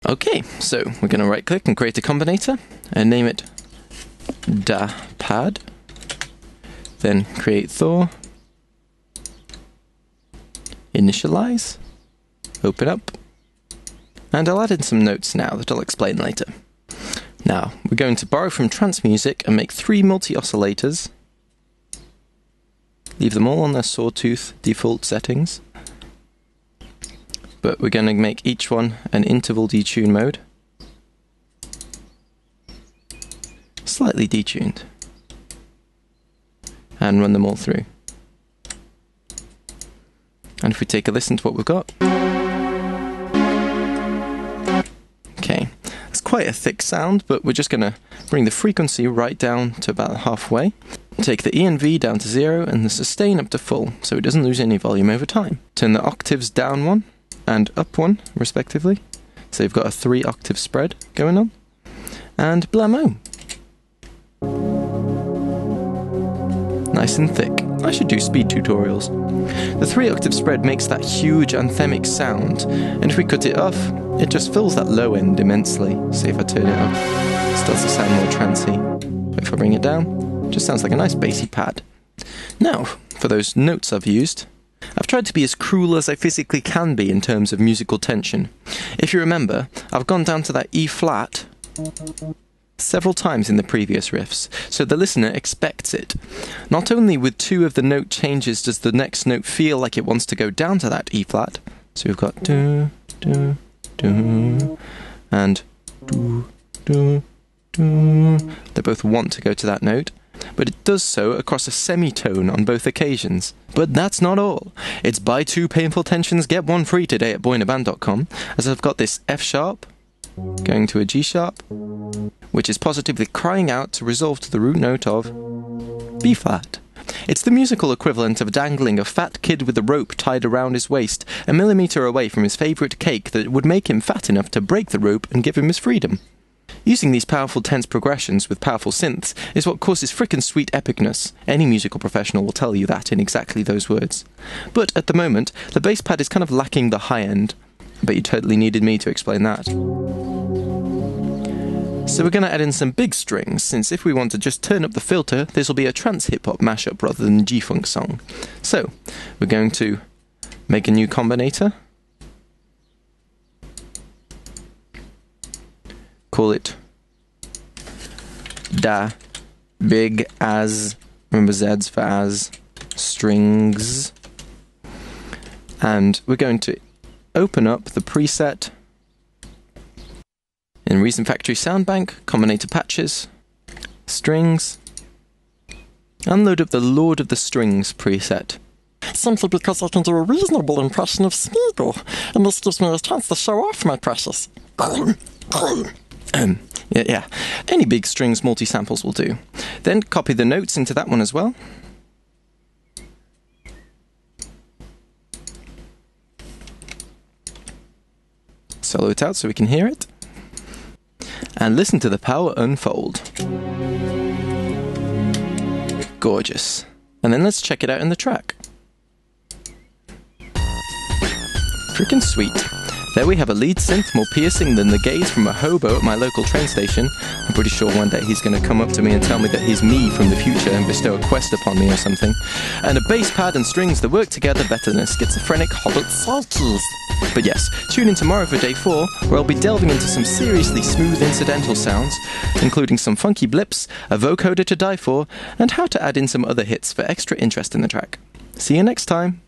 Okay, so we're going to right click and create a combinator and name it da pad. Then create Thor, initialize, open up, and I'll add in some notes now that I'll explain later. Now, we're going to borrow from trance music and make 3 multi-oscillators. Leave them all on their sawtooth default settings. But we're going to make each one an interval detune mode. Slightly detuned. And run them all through. And if we take a listen to what we've got. Okay, it's quite a thick sound, but we're just going to bring the frequency right down to about halfway. Take the E and V down to 0 and the sustain up to full, so it doesn't lose any volume over time. Turn the octaves down 1 and up 1, respectively. So you've got a 3 octave spread going on. And blammo! Nice and thick. I should do speed tutorials. The 3 octave spread makes that huge anthemic sound, and if we cut it off, it just fills that low end immensely. See if I turn it up. It starts to sound more trancey. But if I bring it down, it just sounds like a nice bassy pad. Now, for those notes I've used, I've tried to be as cruel as I physically can be in terms of musical tension. If you remember, I've gone down to that E flat several times in the previous riffs, so the listener expects it. Not only with 2 of the note changes does the next note feel like it wants to go down to that E flat, so we've got do, do, do, and do, do, do. They both want to go to that note, but it does so across a semitone on both occasions. But that's not all. It's buy 2 painful tensions, get 1 free today at boyinaband.com, as I've got this F sharp, going to a G sharp, which is positively crying out to resolve to the root note of B flat. It's the musical equivalent of dangling a fat kid with a rope tied around his waist a millimetre away from his favourite cake that would make him fat enough to break the rope and give him his freedom. Using these powerful tense progressions with powerful synths is what causes frickin' sweet epicness. Any musical professional will tell you that in exactly those words. But at the moment, the bass pad is kind of lacking the high end. I bet you totally needed me to explain that. So we're going to add in some big strings, since if we want to just turn up the filter, this will be a trance hip-hop mashup rather than a G-funk song. So, we're going to make a new combinator. Call it Da Big As, remember Z's for as, strings. And we're going to open up the preset in Reason Factory Soundbank, combinator patches, strings, and load up the Lord of the Strings preset. Simply because I can do a reasonable impression of Smeagol, and this gives me a chance to show off my precious. Yeah. Any big strings multi-samples will do. Then copy the notes into that one as well. Solo it out so we can hear it. And listen to the power unfold. Gorgeous. And then let's check it out in the track. Freaking sweet. There we have a lead synth more piercing than the gaze from a hobo at my local train station. I'm pretty sure one day he's going to come up to me and tell me that he's me from the future and bestow a quest upon me or something. And a bass pad and strings that work together better than a schizophrenic hobbit psyches. But yes, tune in tomorrow for day 4, where I'll be delving into some seriously smooth incidental sounds, including some funky blips, a vocoder to die for, and how to add in some other hits for extra interest in the track. See you next time!